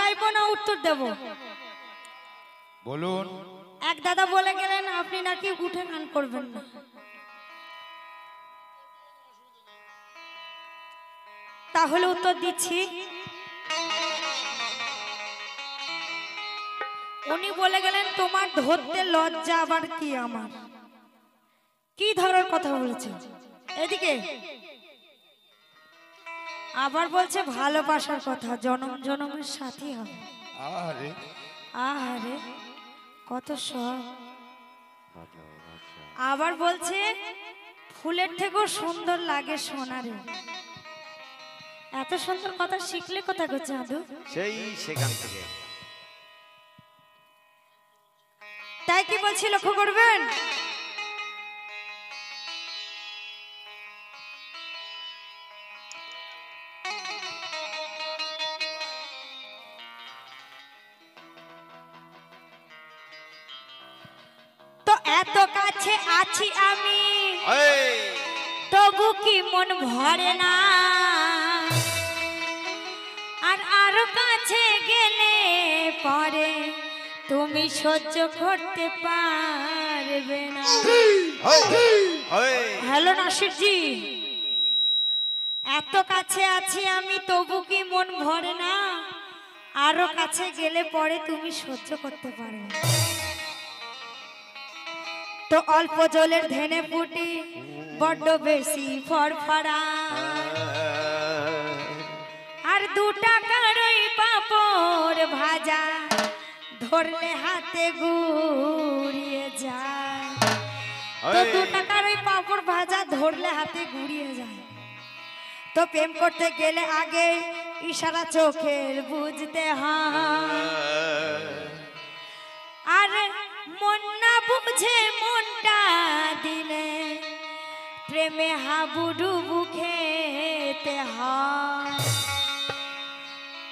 গাইবো না উত্তর দেব? বলুন। এক দাদা বলে গেলেন আপনি নাকি উঠে গান করবেন না। তাহলে উত্তর দিচ্ছি। উনি বলে গেলেন তোমার ধরতে লজ্জা আবার কি আমার। কি ধরার কথা বলেছে? এদিকে আবার বলছে ভালোবাসার কথা, জনম জনমের সাথী হবে। আরে আরে কত সব। আবার বলছে ফুলের থেকেও সুন্দর লাগে সোনারে। এত সুন্দর কথা শিখলে কোথা গো চাঁদু? সেই সেখান থেকে। তাই কি বলছি লক্ষ্য করবেন। তো এত কাছে আছি আমি তবু কি মন ভরে না, আর আরো কাছে গেলে পরে তুমি সহ্য করতে পারবে না। হ্যালো নাসিরজি, এত কাছে আছি আমি তবু কি মন ভরে না, আরো কাছে গেলে পরে তুমি সহ্য করতে পারবে না। তো অল্প জলের ধেনে ফুটি বড্ড বেশি ফরফরা, আর 2 টাকার ওই পাপড় ভাজা ধরলে হাতে গুড়িয়ে যায়। তো 2 টাকার ওই পাপড় ভাজা ধরলে হাতে গুড়িয়ে যায়। তো প্রেম করতে গেলে আগে ইশারা চোখের বুঝতে হয়, আর মন না বুঝে মনটা দিলে প্রেমে হাবুডুবু খেতে হয়।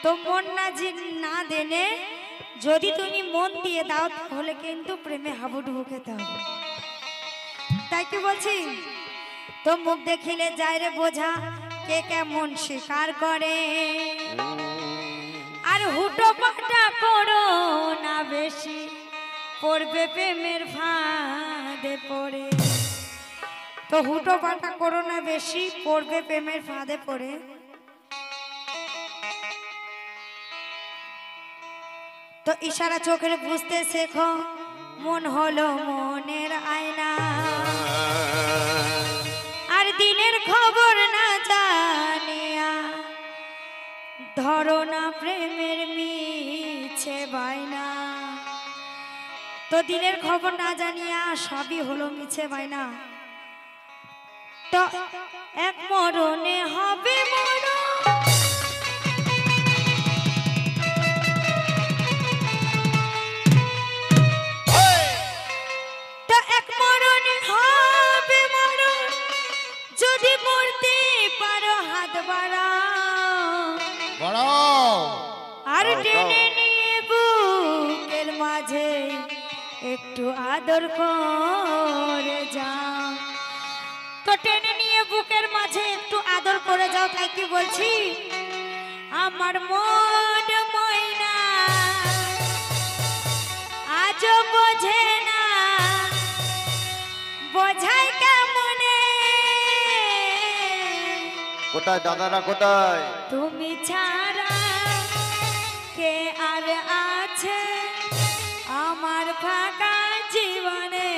তো মন না দেনে যদি তুমি মন দিয়ে দাও তাহলে কিন্তু প্রেমে হাবুডুবু খেতে হবে। তাই কি বলছি, তো মুখ দেখিলে যায় রে বোঝা কে কেমন স্বীকার করে, আর হুটো পাটা করো না বেশি পড়বে প্রেমের ফাঁদে পড়ে। তো হুটো পাটা করো না বেশি পড়বে প্রেমের ফাঁদে পড়ে। তো ইশারা চোখের বুঝতে শেখো মন হলো মনের আয়না, আর দিনের খবর না জানিয়া ধরো না প্রেমের মিছে বায়না। তো দিনের খবর না জানিয়া সবই হলো মিছে বায়না। তো এক মরণে হবে মরণ, তো এক মরণে হবে মরণ, যদি মরতে পারো হাত বাড়াও, আর টেনে নিয়ে বুকের মাঝে একটু আদর করে যাও। তো টেনে নিয়ে বুকের মাঝে একটু আদর করে যাও। তাই কি বলছি, আমার মন ময়না আজও বোঝে না, বোঝাই কেমনে। কোথায় দাদারা কোথায়? তুমি ছাড়া কে আর আছে আমার ফাঁকা জীবনে।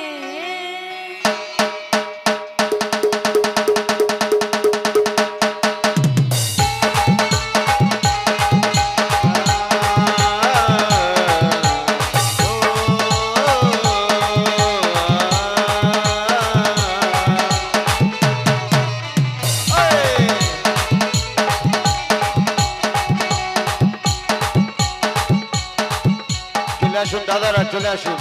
চলে আসুন দাদারা, চলে আসুন।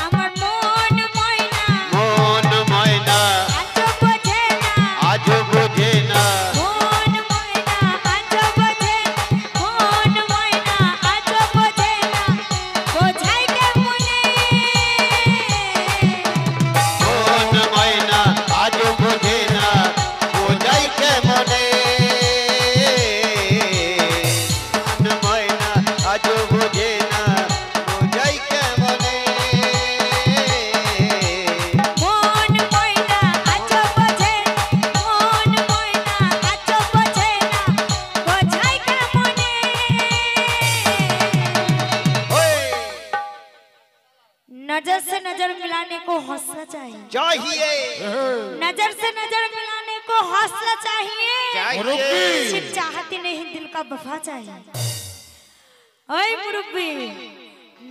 আমার মন ময়না, মন ময়না আজও বোঝে না, আজও বোঝে না, মন ময়না আজও বোঝে না, মন ময়না আজও বোঝে না, বোঝাই কেমনে। মন ময়না আজও বোঝে না, বোঝাই কেমনে। মন को हौसला चाहिए, चाहिए नजर से नजर मिलाने को हौसला चाहिए, चाहिए सिर्फ चाहती नहीं दिल का वफा चाहिए। ओए मुरब्बी,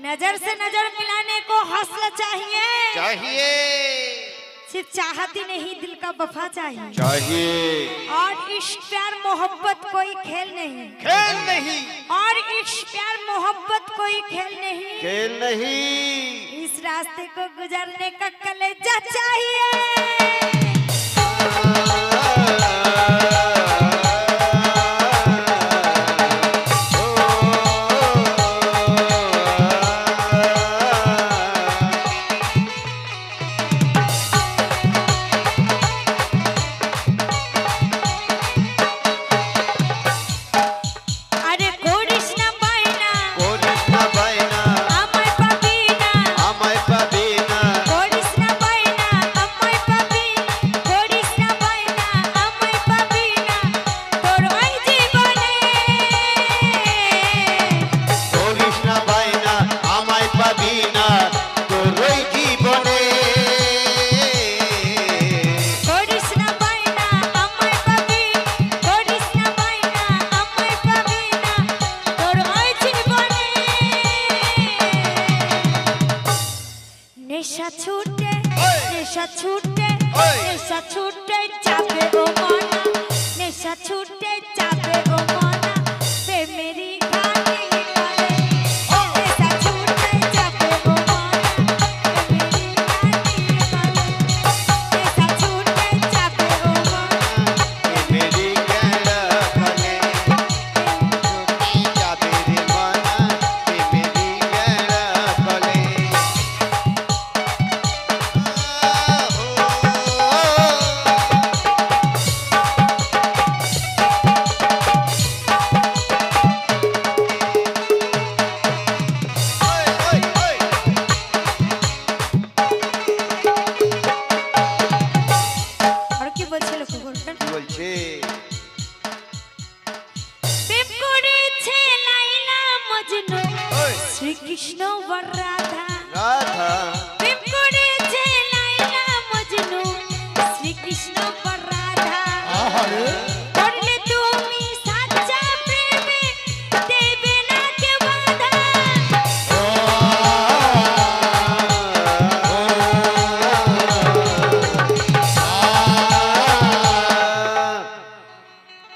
नजर से नजर मिलाने को हौसला चाहिए, चाहिए सिर्फ चाहती नहीं दिल का वफा चाहिए। चाहिए और इश्क प्यार मोहब्बत कोई खेल नहीं, खेल नहीं और इश्क प्यार मोहब्बत कोई खेल नहीं, खेल नहीं इस रास्ते को गुजरने का कलेजा चाहिए। नेशा छूटे, नेशा छूटे, नेशा छूटे जाबे ओ माना, नेशा छूटे जाबे ओ माना, पे मेरी गाली वाले। नेशा छूटे जाबे ओ माना, पे मेरी गाली वाले। नेशा छूटे जाबे ओ माना, मेरी गैरा भले छूटी जाबे रे माना मेरी गैरा भले। और কি বলছিল খবরটা? কি বলছে প্রেম করেছে লাইলা মজনু, ওই শ্রীকৃষ্ণ বর রাধা। রাধা প্রেম করেছে লাইলা মজনু, শ্রীকৃষ্ণ বর রাধা। করলে তুমি সাচ্চা প্রেমে, দেবে না কেউ বাধা।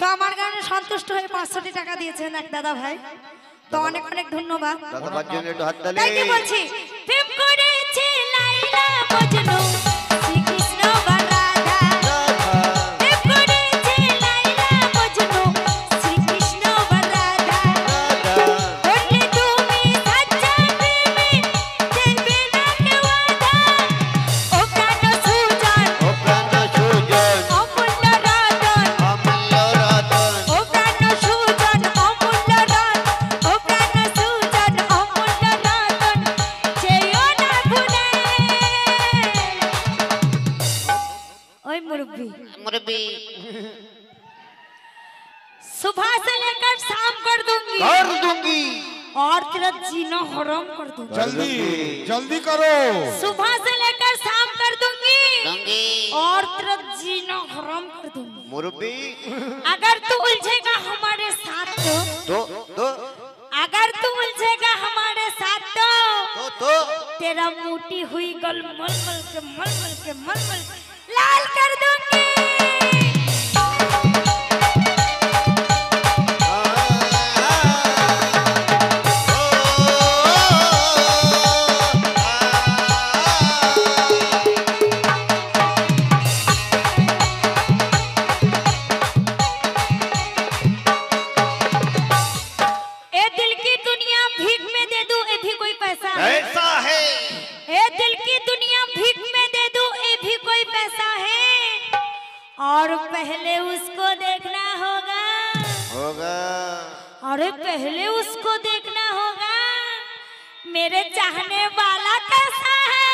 তো আমার গানে সন্তুষ্ট হয়ে 500 টাকা দিয়েছেন এক দাদা ভাই, তো অনেক অনেক ধন্যবাদ। দাদার জন্য একটু হাত তালি। তাই কি বলছি, প্রেম করেছে লাইলা মজনু, শ্রীকৃষ্ণ বর রাধা। প্রেম করেছে লাইলা মজনু, শ্রীকৃষ্ণ বর রাধা। করলে তুমি সাচ্চা প্রেমে, দেবে না কেউ বাধা। ও প্রাণ সুজন, ও প্রাণ সুজন অমূল্য রতন, অমূল্য রতন ও প্রাণ সুজন অমূল্য রতন, ও প্রাণ সুজন অমূল্য রতন, চেয়েও না ভুলে। ওই মুরব্বি, मुरबी सुबह से लेकर शाम कर दूंगी कर दूंगी और तेरा जीना हराम कर दूंगी। जल्दी जल्दी करो। सुबह से लेकर शाम कर दूंगी दूंगी और तेरा जीना हराम कर दूंगी। मुरबी अगर तू उलझेगा हमारे साथ तो अगर तू उलझेगा हमारे साथ तो तेरा मोटी हुई गल मलमल के लाल कर दूंगी। ए दिल की दुनिया भीख में दे दूं, ये भी कोई पैसा है। ऐसा है ए दिल की दुनिया भीख में दे दूं, ये भी कोई पैसा है। और पहले उसको देखना होगा, होगा अरे पहले उसको देखना होगा मेरे चाहने वाला कैसा है।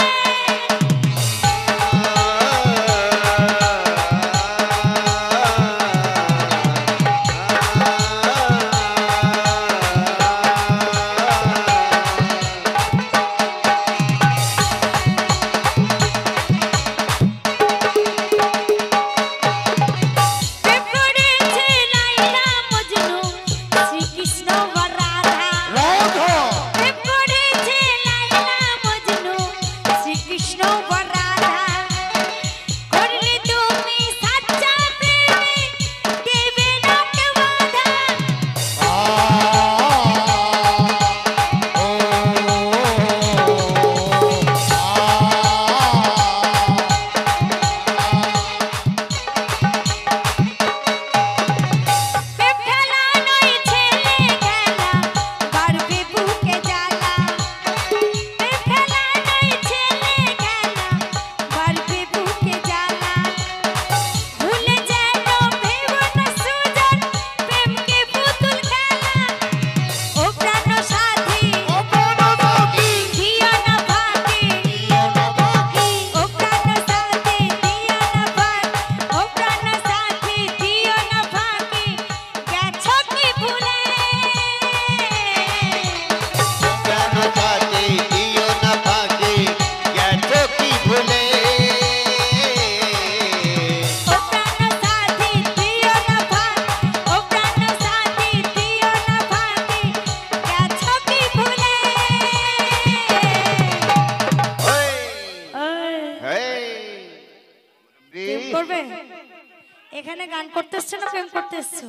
এখানে গান করতে এসছো না প্রেম করতে এসছো?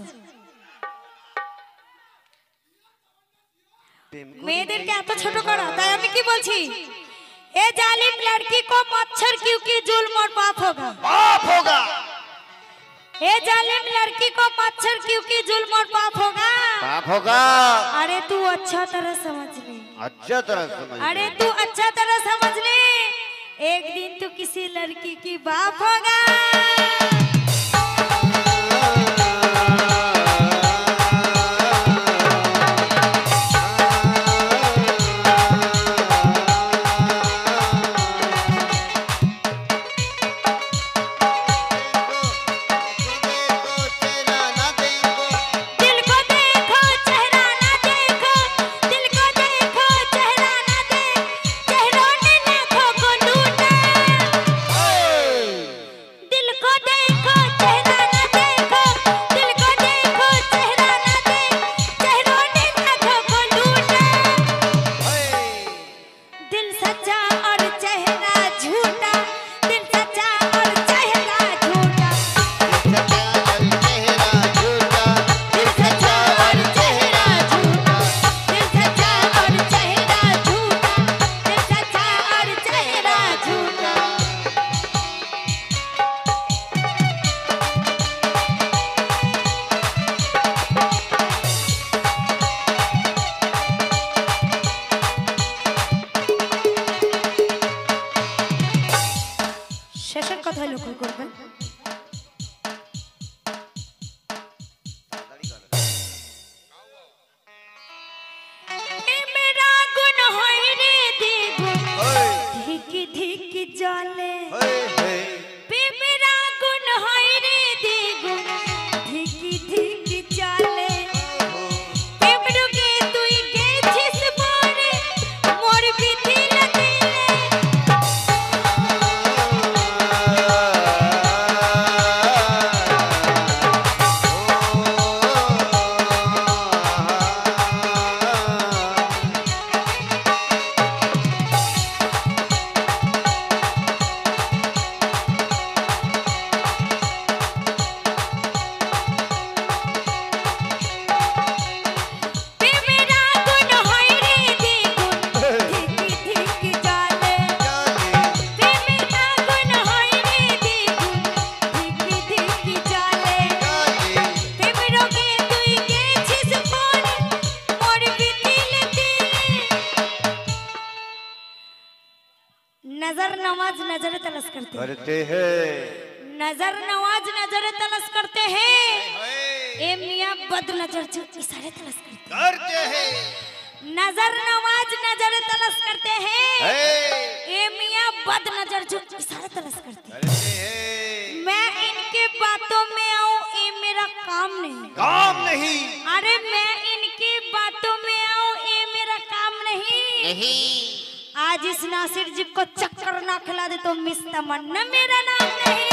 মেয়েদেরকে এত ছোট করা, তাই আমি কি বলছি, এ জালিম লড়কি কো মচ্ছর क्योंकि जुल्म और पाप होगा, पाप होगा, ए जालिम लड़की को मच्छर क्योंकि जुल्म और पाप होगा। पाप होगा। अरे तू अच्छा तरह समझ ले, अच्छा तरह समझ। अरे तू अच्छा तरह समझ ले, एक दिन तू किसी लड़की की बाप होगा। শেষের কথাই লক্ষ্য করবেন, মেরা গুণ হয় রে দ্বিগুণ, ধিকি ধিকি জলে, মেরা গুণ হয় রে দ্বিগুণ, ধিকি ধিকি চলে, তুই গেছিস পরে মোর বিদিল দিলে। नजर नवाज नजर तलस करते हैं, नजर नवाज नजर तलस करते हैं, ए मियां बद नजर जो इशारे तलस करते हैं, नजर नवाज नजर तलस करते हैं, ए मियां बद नजर जो इशारे तलस करते हैं। मैं इनके बातों में आऊं ये मेरा काम नहीं, काम नहीं। अरे मैं इनकी बातों में आऊं ये मेरा काम नहीं। आज इस नासिर जी को चक्कर ना खिला दे तो मिस तमन्ना मेरा नाम नहीं।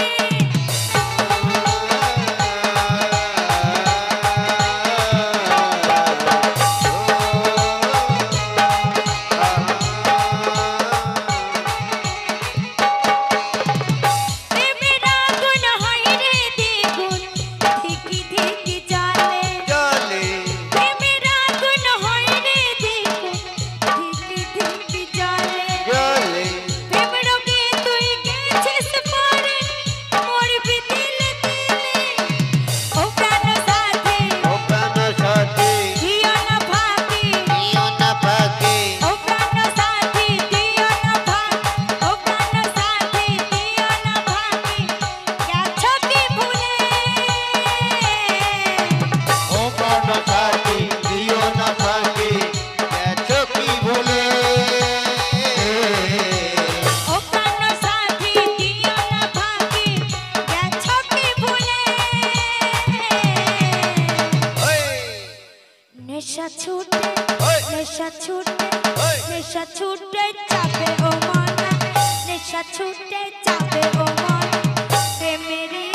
नेशा छूटे चापे ओ माना, नेशा छूटे चापे ओ माना, ते मेरी